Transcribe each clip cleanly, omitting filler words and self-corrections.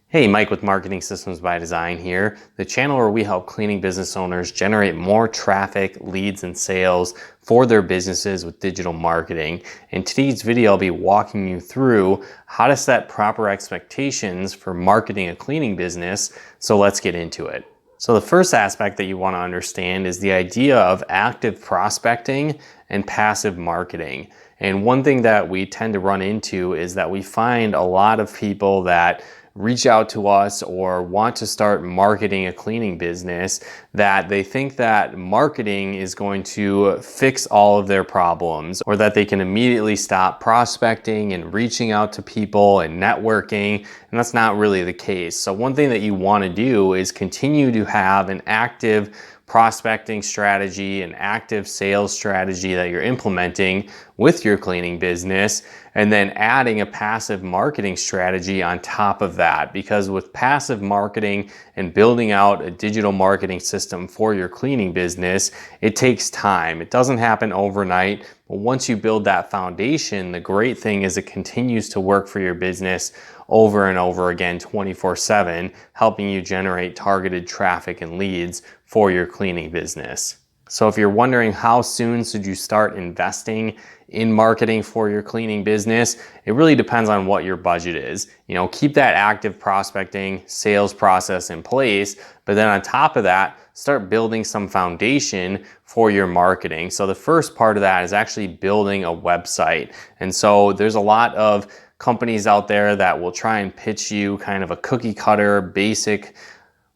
Hey, Mike with Marketing Systems by Design here, the channel where we help cleaning business owners generate more traffic, leads, and sales for their businesses with digital marketing. In today's video, I'll be walking you through how to set proper expectations for marketing a cleaning business. So let's get into it. So the first aspect that you want to understand is the idea of active prospecting and passive marketing. And one thing that we tend to run into is that we find a lot of people that reach out to us or want to start marketing a cleaning business that they think that marketing is going to fix all of their problems, or that they can immediately stop prospecting and reaching out to people and networking, and that's not really the case. So one thing that you want to do is continue to have an active prospecting strategy, an active sales strategy that you're implementing with your cleaning business, and then adding a passive marketing strategy on top of that. Because with passive marketing and building out a digital marketing system for your cleaning business, it takes time. It doesn't happen overnight, but once you build that foundation, the great thing is it continues to work for your business over and over again 24/7, helping you generate targeted traffic and leads for your cleaning business. So if you're wondering how soon should you start investing in marketing for your cleaning business, it really depends on what your budget is. Keep that active prospecting sales process in place, but then on top of that, start building some foundation for your marketing. So the first part of that is actually building a website. And so there's a lot of companies out there that will try and pitch you kind of a cookie cutter basic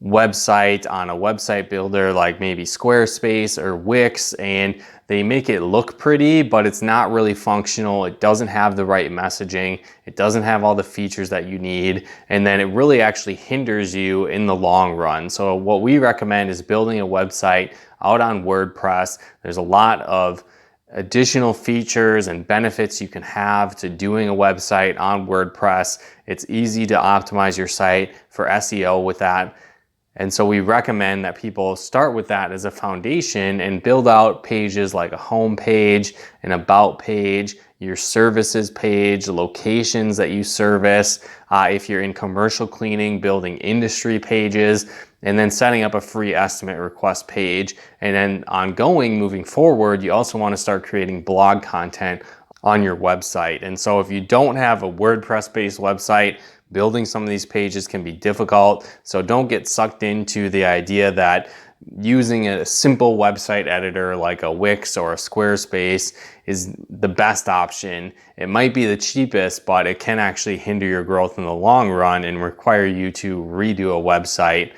website on a website builder like maybe Squarespace or Wix, and they make it look pretty, but it's not really functional. It doesn't have the right messaging. It doesn't have all the features that you need, and then it really actually hinders you in the long run. So what we recommend is building a website out on WordPress. There's a lot of additional features and benefits you can have to doing a website on WordPress. It's easy to optimize your site for SEO with that. And so we recommend that people start with that as a foundation and build out pages like a home page, an about page, your services page, locations that you service. If you're in commercial cleaning, building industry pages, and then setting up a free estimate request page. And then moving forward, you also want to start creating blog content on your website. And so if you don't have a WordPress-based website, building some of these pages can be difficult. So don't get sucked into the idea that using a simple website editor like a Wix or a Squarespace is the best option. It might be the cheapest, but it can actually hinder your growth in the long run and require you to redo a website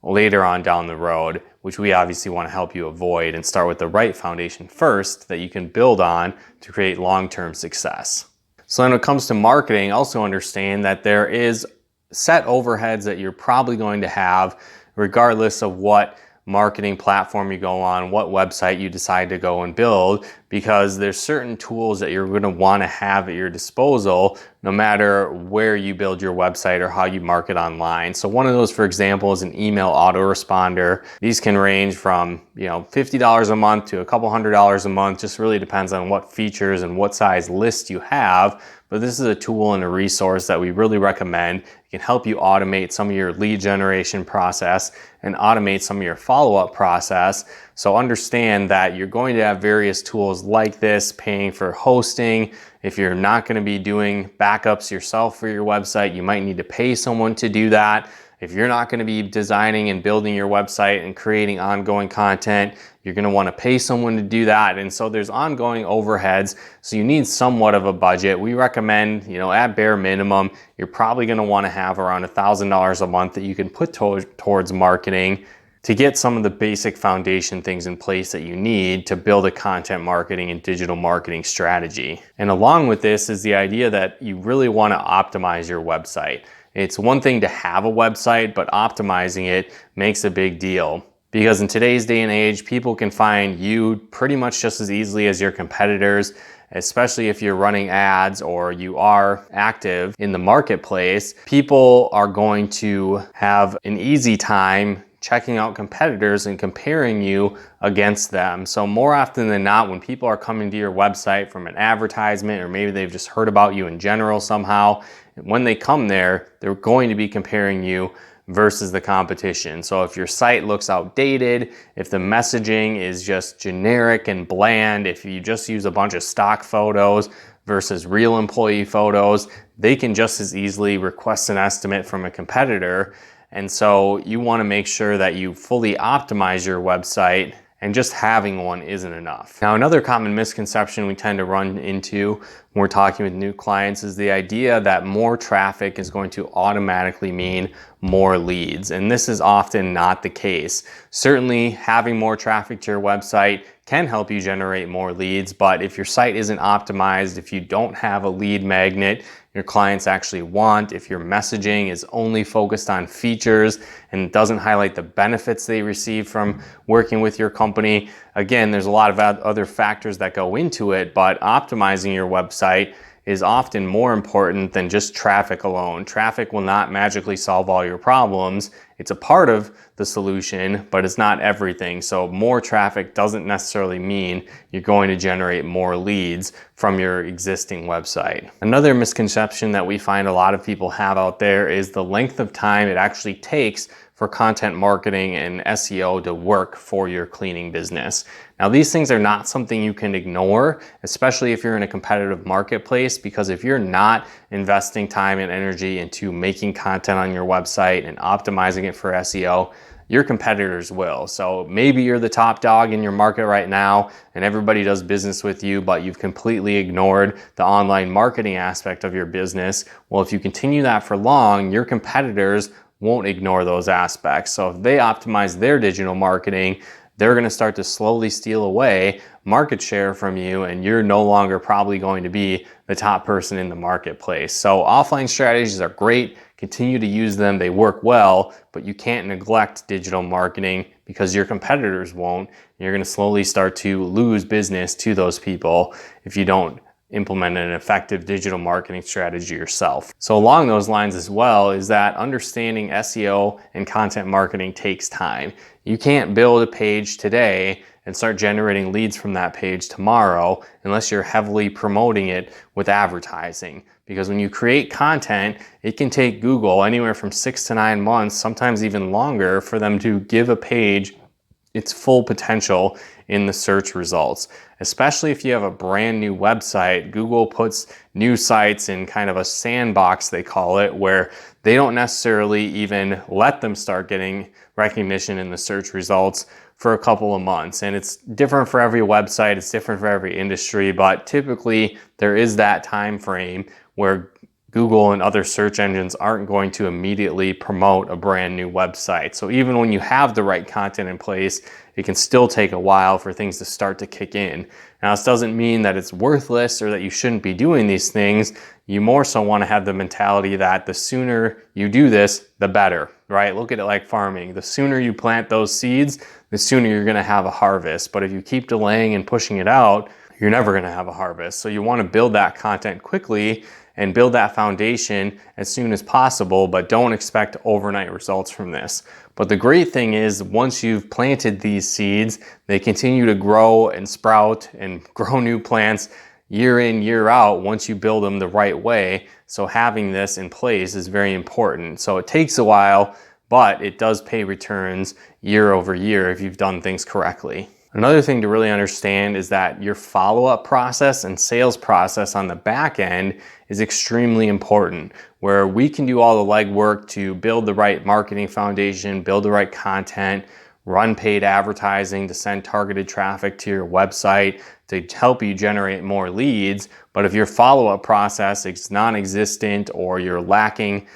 later on down the road, which we obviously want to help you avoid and start with the right foundation first that you can build on to create long-term success. So then when it comes to marketing, also understand that there is set overheads that you're probably going to have regardless of what marketing platform you go on, what website you decide to go and build, because there's certain tools that you're going to want to have at your disposal no matter where you build your website or how you market online. So one of those, for example, is an email autoresponder. These can range from $50 a month to a couple $100 a month. Just really depends on what features and what size list you have. But this is a tool and a resource that we really recommend. It can help you automate some of your lead generation process and automate some of your follow-up process. So understand that you're going to have various tools like this, paying for hosting. If you're not going to be doing backups yourself for your website, you might need to pay someone to do that. If you're not going to be designing and building your website and creating ongoing content, you're going to want to pay someone to do that. And so there's ongoing overheads. So you need somewhat of a budget. We recommend, at bare minimum, you're probably going to want to have around $1,000 a month that you can put towards marketing to get some of the basic foundation things in place that you need to build a content marketing and digital marketing strategy. And along with this is the idea that you really want to optimize your website. It's one thing to have a website, but optimizing it makes a big deal. Because in today's day and age, people can find you pretty much just as easily as your competitors, especially if you're running ads or you are active in the marketplace. People are going to have an easy time checking out competitors and comparing you against them. So more often than not, when people are coming to your website from an advertisement, or maybe they've just heard about you in general somehow, when they come there, they're going to be comparing you versus the competition. So if your site looks outdated, if the messaging is just generic and bland, if you just use a bunch of stock photos versus real employee photos, they can just as easily request an estimate from a competitor. And so you want to make sure that you fully optimize your website, and just having one isn't enough. Now, another common misconception we tend to run into when we're talking with new clients is the idea that more traffic is going to automatically mean more leads. And this is often not the case. Certainly, having more traffic to your website can help you generate more leads, but if your site isn't optimized, if you don't have a lead magnet your clients actually want, if your messaging is only focused on features and doesn't highlight the benefits they receive from working with your company, again, there's a lot of other factors that go into it, but optimizing your website is often more important than just traffic alone. Traffic will not magically solve all your problems. It's a part of the solution, but it's not everything. So more traffic doesn't necessarily mean you're going to generate more leads from your existing website. Another misconception that we find a lot of people have out there is the length of time it actually takes for content marketing and SEO to work for your cleaning business. Now, these things are not something you can ignore, especially if you're in a competitive marketplace, because if you're not investing time and energy into making content on your website and optimizing it for SEO, your competitors will. So maybe you're the top dog in your market right now and everybody does business with you, but you've completely ignored the online marketing aspect of your business. Well, if you continue that for long, your competitors won't ignore those aspects. So if they optimize their digital marketing, they're going to start to slowly steal away market share from you, and you're no longer probably going to be the top person in the marketplace. So offline strategies are great. Continue to use them. They work well, but you can't neglect digital marketing because your competitors won't. You're going to slowly start to lose business to those people if you don't implement an effective digital marketing strategy yourself. So along those lines as well is that understanding SEO and content marketing takes time. You can't build a page today and start generating leads from that page tomorrow unless you're heavily promoting it with advertising. Because when you create content, it can take Google anywhere from 6 to 9 months, sometimes even longer, for them to give a page its full potential in the search results. Especially if you have a brand new website, Google puts new sites in kind of a sandbox, they call it, where they don't necessarily even let them start getting recognition in the search results for a couple of months. And it's different for every website, it's different for every industry, but typically there is that time frame where Google and other search engines aren't going to immediately promote a brand new website. So even when you have the right content in place, it can still take a while for things to start to kick in. Now, this doesn't mean that it's worthless or that you shouldn't be doing these things. You more so want to have the mentality that the sooner you do this, the better, right? Look at it like farming. The sooner you plant those seeds, the sooner you're going to have a harvest. But if you keep delaying and pushing it out, you're never going to have a harvest. So you want to build that content quickly and build that foundation as soon as possible, but don't expect overnight results from this. But the great thing is, once you've planted these seeds, they continue to grow and sprout and grow new plants year in, year out once you build them the right way. So having this in place is very important. So it takes a while, but it does pay returns year over year if you've done things correctly. Another thing to really understand is that your follow-up process and sales process on the back end is extremely important, where we can do all the legwork to build the right marketing foundation, build the right content, run paid advertising to send targeted traffic to your website to help you generate more leads. But if your follow-up process is non-existent or you're lacking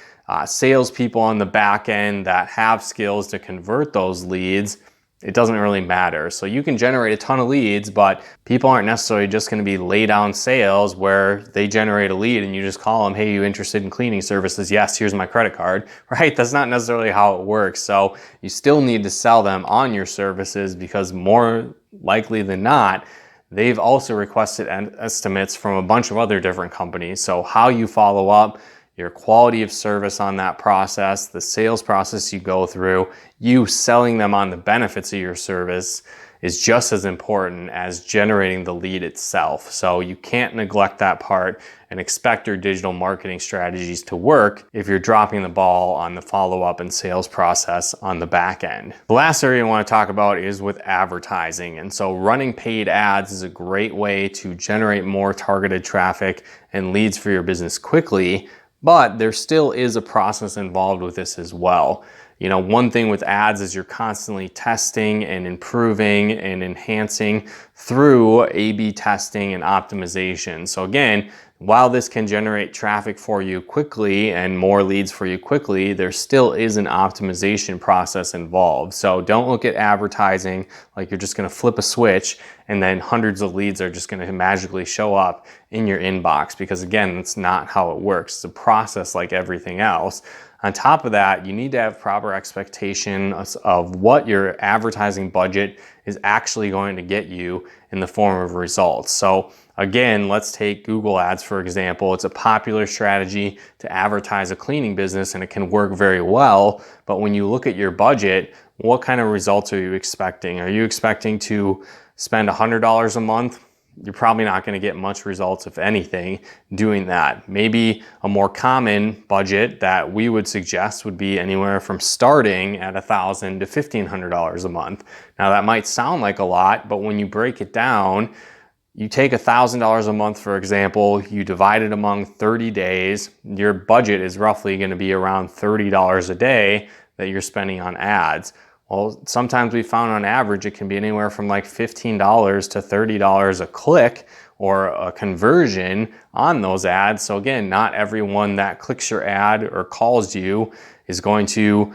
salespeople on the back end that have skills to convert those leads, it doesn't really matter. So you can generate a ton of leads, but people aren't necessarily just going to be lay down sales where they generate a lead and you just call them, hey, you interested in cleaning services? Yes, here's my credit card, right? That's not necessarily how it works. So you still need to sell them on your services, because more likely than not, they've also requested estimates from a bunch of other different companies. So how you follow up, your quality of service on that process, the sales process you go through, you selling them on the benefits of your service is just as important as generating the lead itself. So you can't neglect that part and expect your digital marketing strategies to work if you're dropping the ball on the follow-up and sales process on the back end. The last area I want to talk about is with advertising. And so running paid ads is a great way to generate more targeted traffic and leads for your business quickly, but there still is a process involved with this as well. You know, one thing with ads is you're constantly testing and improving and enhancing through A/B testing and optimization. So again, while this can generate traffic for you quickly and more leads for you quickly, there still is an optimization process involved. So don't look at advertising like you're just gonna flip a switch and then hundreds of leads are just gonna magically show up in your inbox, because again, that's not how it works. It's a process like everything else. On top of that, you need to have proper expectation of what your advertising budget is actually going to get you in the form of results. So again, let's take Google Ads for example. It's a popular strategy to advertise a cleaning business and it can work very well. But when you look at your budget, what kind of results are you expecting? Are you expecting to spend $100 a month? You're probably not going to get much results, if anything, doing that. Maybe a more common budget that we would suggest would be anywhere from starting at $1,000 to $1,500 a month. Now that might sound like a lot, but when you break it down, you take $1,000 a month, for example, you divide it among 30 days, your budget is roughly going to be around $30 a day that you're spending on ads. Well, sometimes we found on average it can be anywhere from like $15 to $30 a click or a conversion on those ads. So again, not everyone that clicks your ad or calls you is going to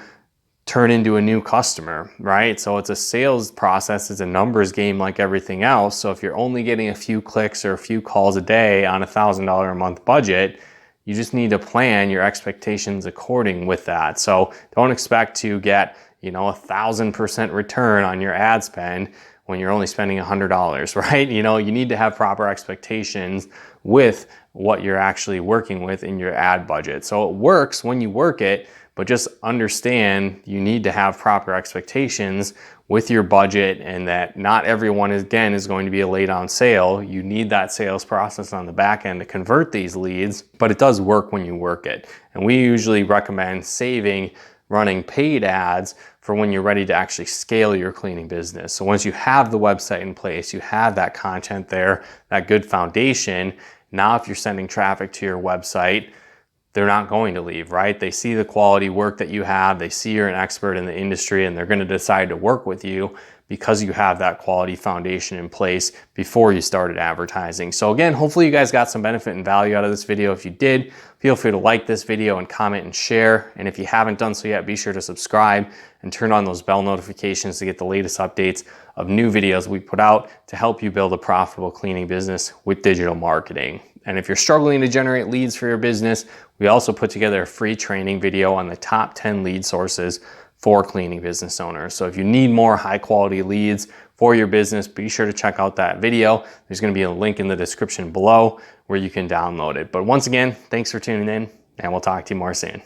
turn into a new customer, right? So it's a sales process, it's a numbers game like everything else. So if you're only getting a few clicks or a few calls a day on $1,000 a month budget, you just need to plan your expectations according with that. So don't expect to get 1,000% return on your ad spend when you're only spending $100, right? You need to have proper expectations with what you're actually working with in your ad budget. So it works when you work it, but just understand you need to have proper expectations with your budget, and that not everyone is going to be a late on sale. You need that sales process on the back end to convert these leads, but it does work when you work it. And we usually recommend saving running paid ads for when you're ready to actually scale your cleaning business. So once you have the website in place, you have that content there, that good foundation. Now, if you're sending traffic to your website, they're not going to leave, right? They see the quality work that you have, they see you're an expert in the industry, and they're going to decide to work with you because you have that quality foundation in place before you started advertising. So again, hopefully you guys got some benefit and value out of this video. If you did, feel free to like this video and comment and share. And if you haven't done so yet, be sure to subscribe and turn on those bell notifications to get the latest updates of new videos we put out to help you build a profitable cleaning business with digital marketing. And if you're struggling to generate leads for your business, we also put together a free training video on the top 10 lead sources for cleaning business owners. So if you need more high quality leads for your business, be sure to check out that video. There's going to be a link in the description below where you can download it. But once again, thanks for tuning in, and we'll talk to you more soon.